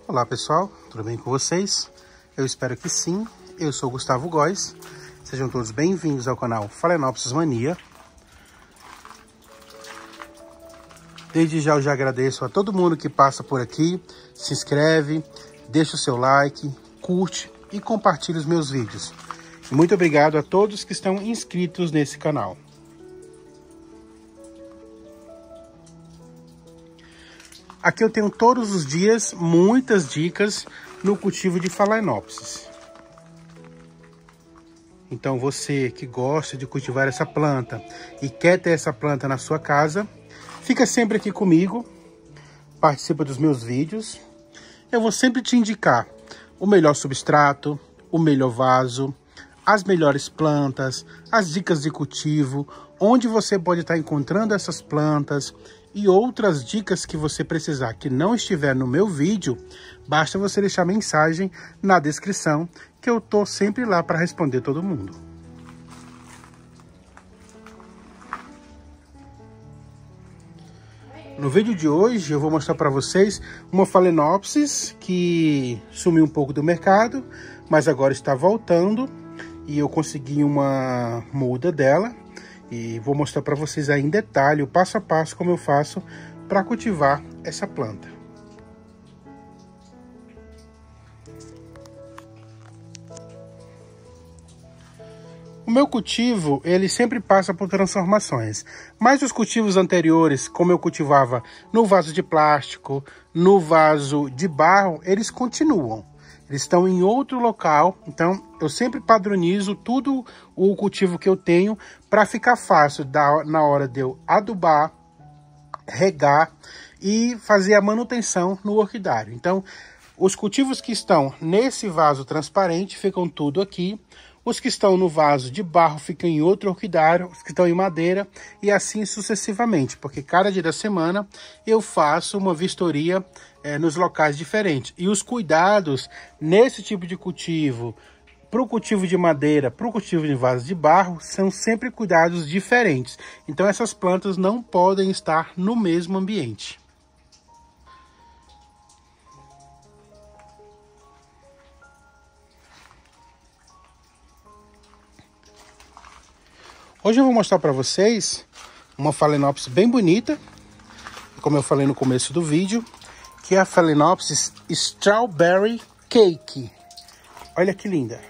Olá pessoal, tudo bem com vocês? Eu espero que sim. Eu sou o Gustavo Góes. Sejam todos bem-vindos ao canal Phalaenopsis Mania. Desde já eu já agradeço a todo mundo que passa por aqui, se inscreve, deixa o seu like, curte e compartilha os meus vídeos. E muito obrigado a todos que estão inscritos nesse canal. Aqui eu tenho todos os dias muitas dicas no cultivo de Phalaenopsis. Então você que gosta de cultivar essa planta e quer ter essa planta na sua casa, fica sempre aqui comigo, participa dos meus vídeos. Eu vou sempre te indicar o melhor substrato, o melhor vaso, as melhores plantas, as dicas de cultivo, onde você pode estar encontrando essas plantas e outras dicas que você precisar que não estiver no meu vídeo, basta você deixar mensagem na descrição que eu tô sempre lá para responder todo mundo. No vídeo de hoje eu vou mostrar para vocês uma Phalaenopsis que sumiu um pouco do mercado, mas agora está voltando e eu consegui uma muda dela. E vou mostrar para vocês aí em detalhe, o passo a passo, como eu faço para cultivar essa planta. O meu cultivo, ele sempre passa por transformações. Mas os cultivos anteriores, como eu cultivava no vaso de plástico, no vaso de barro, eles continuam. Eles estão em outro local, então eu sempre padronizo tudo o cultivo que eu tenho para ficar fácil na hora de eu adubar, regar e fazer a manutenção no orquidário. Então, os cultivos que estão nesse vaso transparente ficam tudo aqui. Os que estão no vaso de barro ficam em outro orquidário, os que estão em madeira e assim sucessivamente, porque cada dia da semana eu faço uma vistoria nos locais diferentes. E os cuidados nesse tipo de cultivo, para o cultivo de madeira, para o cultivo de vaso de barro, são sempre cuidados diferentes. Então essas plantas não podem estar no mesmo ambiente. Hoje eu vou mostrar para vocês uma Phalaenopsis bem bonita, como eu falei no começo do vídeo, que é a Phalaenopsis Strawberry Cake. Olha que linda.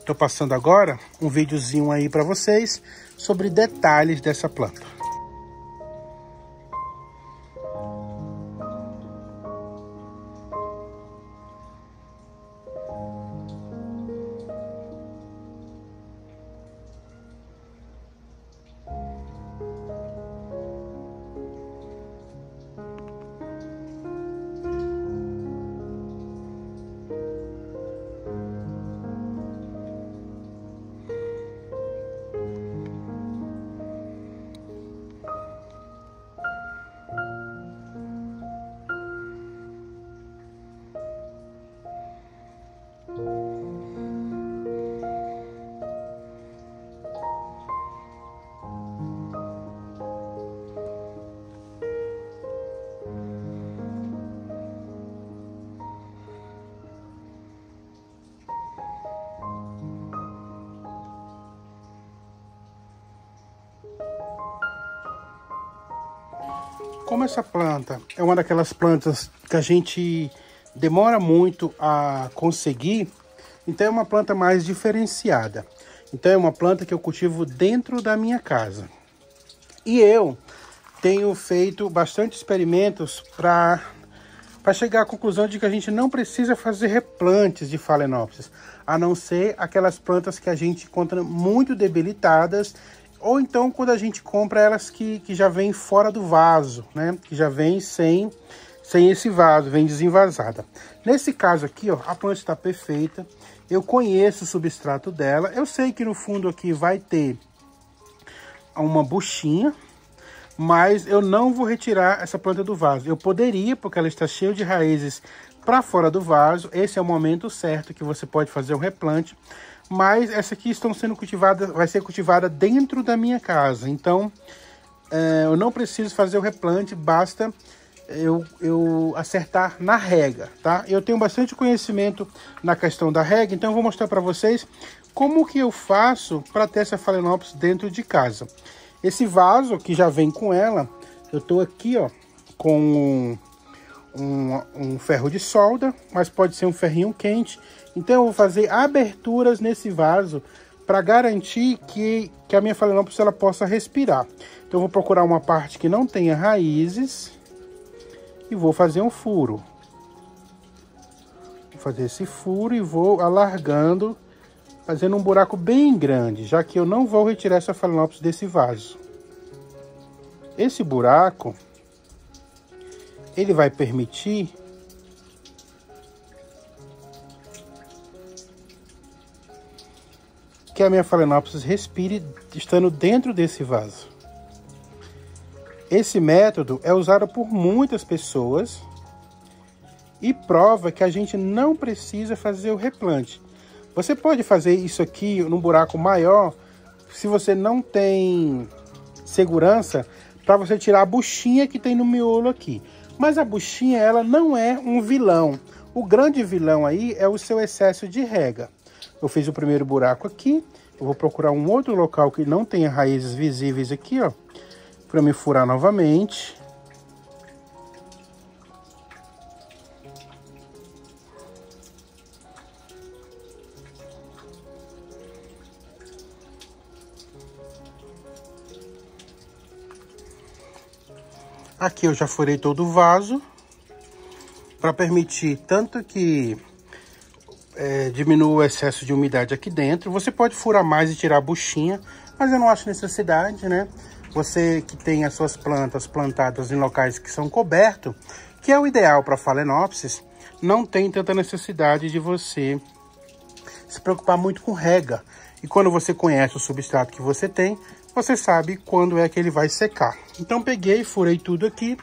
Tô passando agora um videozinho aí para vocês sobre detalhes dessa planta. Como essa planta é uma daquelas plantas que a gente demora muito a conseguir, então é uma planta mais diferenciada. Então é uma planta que eu cultivo dentro da minha casa. E eu tenho feito bastante experimentos para chegar à conclusão de que a gente não precisa fazer replantes de Phalaenopsis, a não ser aquelas plantas que a gente encontra muito debilitadas, ou então quando a gente compra elas que já vêm fora do vaso, né? Que já vem sem esse vaso, vem desenvasada. Nesse caso aqui, ó, a planta está perfeita. Eu conheço o substrato dela. Eu sei que no fundo aqui vai ter uma buchinha, mas eu não vou retirar essa planta do vaso. Eu poderia, porque ela está cheia de raízes para fora do vaso. Esse é o momento certo que você pode fazer um replante. Mas essa aqui estão sendo cultivada, vai ser cultivada dentro da minha casa. Então, eu não preciso fazer o replante, basta eu acertar na rega, tá? Eu tenho bastante conhecimento na questão da rega, então eu vou mostrar para vocês como que eu faço para ter essa Phalaenopsis dentro de casa. Esse vaso que já vem com ela, eu tô aqui, ó, com um ferro de solda, mas pode ser um ferrinho quente. Então eu vou fazer aberturas nesse vaso para garantir que a minha Phalaenopsis ela possa respirar. Então eu vou procurar uma parte que não tenha raízes e vou fazer um furo. Vou fazer esse furo e vou alargando, fazendo um buraco bem grande, já que eu não vou retirar essa Phalaenopsis desse vaso. Esse buraco ele vai permitir que a minha Phalaenopsis respire estando dentro desse vaso. Esse método é usado por muitas pessoas e prova que a gente não precisa fazer o replante. Você pode fazer isso aqui num buraco maior se você não tem segurança para você tirar a buchinha que tem no miolo aqui. Mas a buchinha, ela não é um vilão. O grande vilão aí é o seu excesso de rega. Eu fiz o primeiro buraco aqui. Eu vou procurar um outro local que não tenha raízes visíveis aqui, ó, para me furar novamente. Aqui eu já furei todo o vaso para permitir tanto que diminua o excesso de umidade aqui dentro. Você pode furar mais e tirar a buchinha, mas eu não acho necessidade, né? Você que tem as suas plantas plantadas em locais que são cobertos, que é o ideal para Phalaenopsis, não tem tanta necessidade de você se preocupar muito com rega. E quando você conhece o substrato que você tem, você sabe quando é que ele vai secar. Então peguei, furei tudo aqui.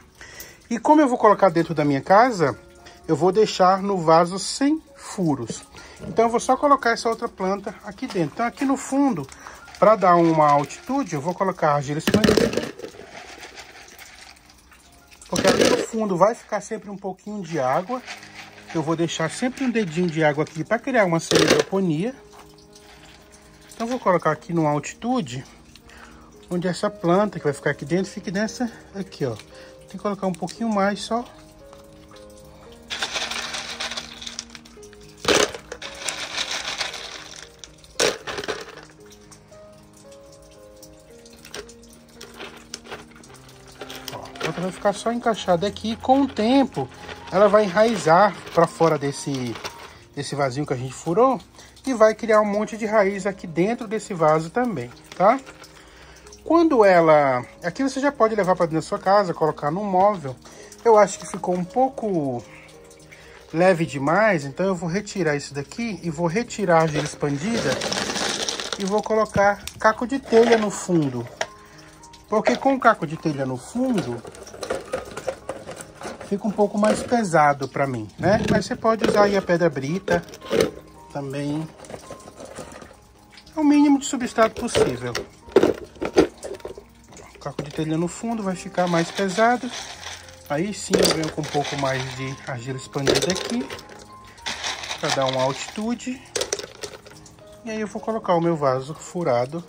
E como eu vou colocar dentro da minha casa, eu vou deixar no vaso sem furos. Então eu vou só colocar essa outra planta aqui dentro. Então aqui no fundo, para dar uma altitude, eu vou colocar argila expandida. Porque ali no fundo vai ficar sempre um pouquinho de água. Eu vou deixar sempre um dedinho de água aqui para criar uma hidroponia. Então eu vou colocar aqui numa altitude onde essa planta que vai ficar aqui dentro fique nessa aqui, ó. Tem que colocar um pouquinho mais só. Ela vai ficar só encaixada aqui. Com o tempo, ela vai enraizar para fora desse vasinho que a gente furou e vai criar um monte de raiz aqui dentro desse vaso também, tá? Quando ela... Aqui você já pode levar para dentro da sua casa, colocar no móvel. Eu acho que ficou um pouco leve demais, então eu vou retirar isso daqui e vou retirar a argila expandida e vou colocar caco de telha no fundo. Porque com o caco de telha no fundo, fica um pouco mais pesado para mim, né? Mas você pode usar aí a pedra brita também. É o mínimo de substrato possível. O caco de telha no fundo vai ficar mais pesado. Aí sim eu venho com um pouco mais de argila expandida aqui, para dar uma altitude. E aí eu vou colocar o meu vaso furado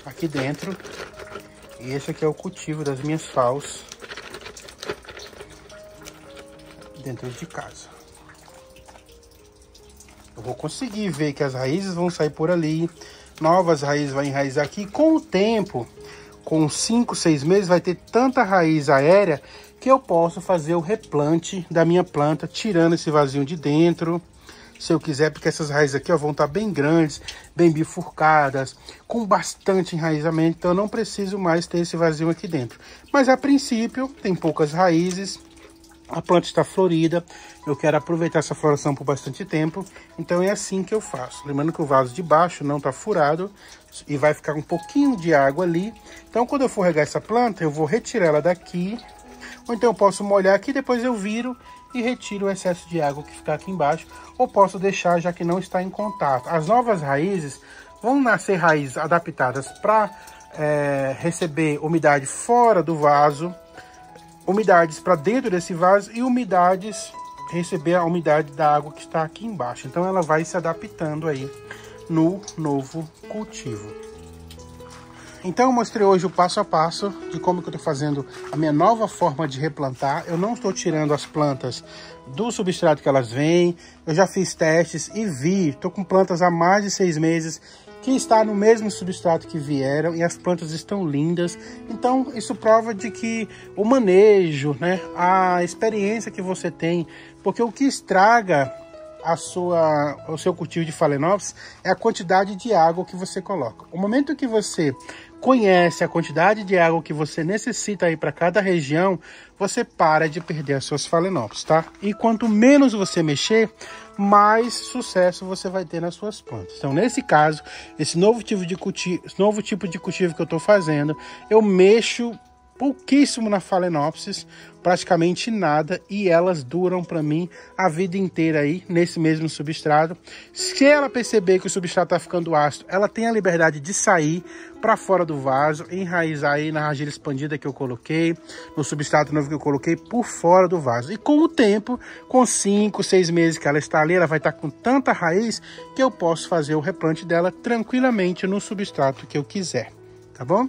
aqui dentro. E esse aqui é o cultivo das minhas Phals dentro de casa. Eu vou conseguir ver que as raízes vão sair por ali, novas raízes vão enraizar aqui. Com o tempo, com 5, 6 meses, vai ter tanta raiz aérea que eu posso fazer o replante da minha planta, tirando esse vasinho de dentro, se eu quiser, porque essas raízes aqui ó, vão estar bem grandes, bem bifurcadas, com bastante enraizamento, então eu não preciso mais ter esse vazio aqui dentro. Mas a princípio, tem poucas raízes, a planta está florida, eu quero aproveitar essa floração por bastante tempo, então é assim que eu faço. Lembrando que o vaso de baixo não está furado e vai ficar um pouquinho de água ali. Então quando eu for regar essa planta, eu vou retirar ela daqui, ou então eu posso molhar aqui, depois eu viro e retiro o excesso de água que ficar aqui embaixo, ou posso deixar já que não está em contato. As novas raízes vão nascer raízes adaptadas para receber umidade fora do vaso, umidades para dentro desse vaso e umidades, receber a umidade da água que está aqui embaixo. Então ela vai se adaptando aí no novo cultivo. Então eu mostrei hoje o passo a passo de como que eu estou fazendo a minha nova forma de replantar. Eu não estou tirando as plantas do substrato que elas vêm. Eu já fiz testes e vi, estou com plantas há mais de 6 meses que está no mesmo substrato que vieram e as plantas estão lindas. Então isso prova de que o manejo, né, a experiência que você tem, porque o que estraga o seu cultivo de Phalaenopsis é a quantidade de água que você coloca. O momento que você conhece a quantidade de água que você necessita aí para cada região, você para de perder as suas Phalaenopsis, tá? E quanto menos você mexer, mais sucesso você vai ter nas suas plantas. Então, nesse caso, esse novo tipo de cultivo que eu estou fazendo, eu mexo pouquíssimo na Phalaenopsis, praticamente nada, e elas duram para mim a vida inteira aí nesse mesmo substrato. Se ela perceber que o substrato está ficando ácido, ela tem a liberdade de sair para fora do vaso, enraizar aí na argila expandida que eu coloquei, no substrato novo que eu coloquei por fora do vaso. E com o tempo, com 5, 6 meses que ela está ali, ela vai estar com tanta raiz que eu posso fazer o replante dela tranquilamente no substrato que eu quiser, tá bom?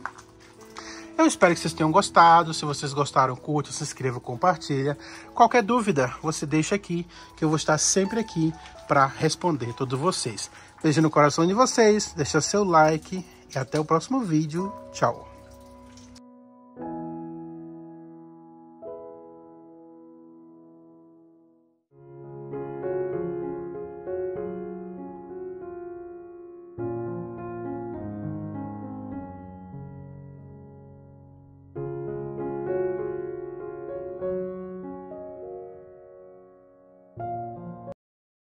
Eu espero que vocês tenham gostado. Se vocês gostaram, curta, se inscreva, compartilha. Qualquer dúvida, você deixa aqui, que eu vou estar sempre aqui para responder todos vocês. Beijo no coração de vocês, deixa seu like e até o próximo vídeo. Tchau!